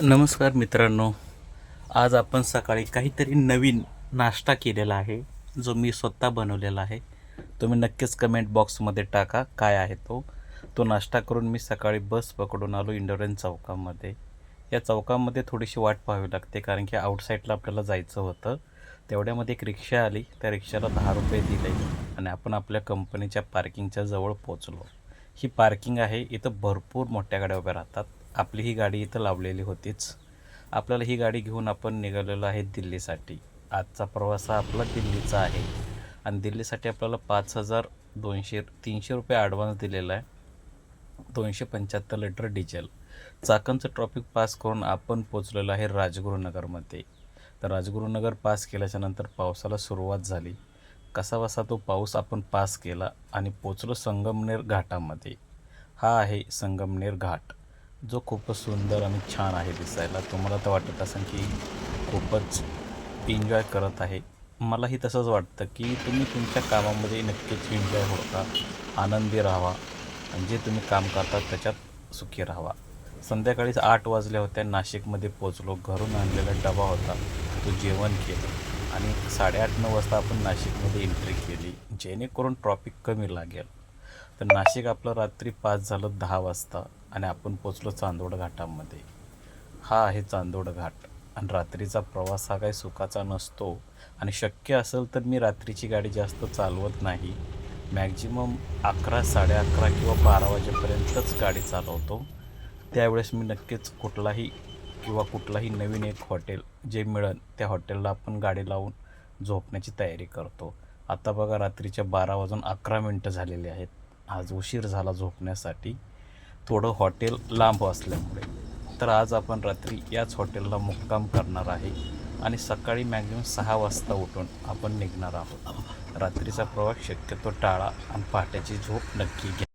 नमस्कार मित्रांनो. आज आपण सकाळी काहीतरी नवीन नाश्ता केलेला आहे, जो मी स्वतः बनवलेला आहे. तुम्ही नक्कीच कमेंट बॉक्समध्ये टाका काय आहे तो. तो नाश्ता करून मी सकाळी बस पकडून आलो इंडोरन चौकामध्ये. या चौकामध्ये थोडीशी वाट पाहावी लागते कारण की आउटसाईडला आपल्याला जायचं होतं. तेवढ्यामध्ये एक रिक्षा आली. त्या रिक्षाला ₹10 दिले आणि आपण आपल्या कंपनीच्या पार्किंगच्या जवळ पोचलो. ही पार्किंग आहे. इथं भरपूर मोठ्या गाड्या उभ्या राहतात. आपली ही गाडी इथं लावलेली होतीच. आपल्याला ही गाडी घेऊन आपण निघालेलो आहे दिल्लीसाठी. आजचा प्रवास हा आपला दिल्लीचा आहे आणि दिल्लीसाठी आपल्याला 5,200-300 रुपये ॲडव्हान्स दिलेला आहे. 275 लिटर डिझेल. चाकणचं ट्रॉफिक पास करून आपण पोचलेलो आहे राजगुरुनगरमध्ये. तर राजगुरुनगर पास केल्याच्यानंतर पावसाला सुरुवात झाली. कसाबसा तो पाऊस आपण पास केला आणि पोचलो संगमनेर घाटामध्ये. हा आहे संगमनेर घाट, जो खूपच सुंदर आणि छान आहे दिसायला. तुम्हाला तर वाटत असेल की खूपच एन्जॉय करत आहे. मलाही तसंच वाटतं की तुम्ही तुमच्या कामामध्ये नक्कीच एन्जॉय होता, आनंदी राहावा आणि जे तुम्ही काम करता त्याच्यात सुखी राहावा. संध्याकाळीच 8 वाजल्या होत्या. नाशिकमध्ये पोचलो. घरून आणलेला डबा होता, तो जेवण केलं आणि 8:30-9 वाजता आपण नाशिकमध्ये एंट्री केली, जेणेकरून ट्रॉफिक कमी लागेल. तर नाशिक आपलं रात्री पास झालं 10 वाजता आणि आपण पोचलो चांदोड घाटामध्ये. हा आहे चांदोड घाट आणि रात्रीचा प्रवास हा काही सुखाचा नसतो आणि शक्य असेल तर मी रात्रीची गाडी जास्त चालवत नाही. मॅक्झिमम 11, 11:30 किंवा 12 वाजेपर्यंतच गाडी चालवतो. त्यावेळेस मी नक्कीच कुठलाही नवीन एक हॉटेल जे मिळेल त्या हॉटेलला आपण गाडी लावून झोपण्याची तयारी करतो. आता बघा रात्रीच्या 12 वाजून 11 मिनटं झालेली आहेत. आज उशीर झाला झोपण्यासाठी, थोडं हॉटेल लांब असल्यामुळे. तर आज आपण रात्री याच हॉटेलला मुक्काम करणार आहे आणि सकाळी मॅक्झिमम 6 वाजता उठून आपण निघणार आहोत. रात्रीचा प्रवास शक्यतो टाळा आणि पहाटेची झोप नक्की घ्या.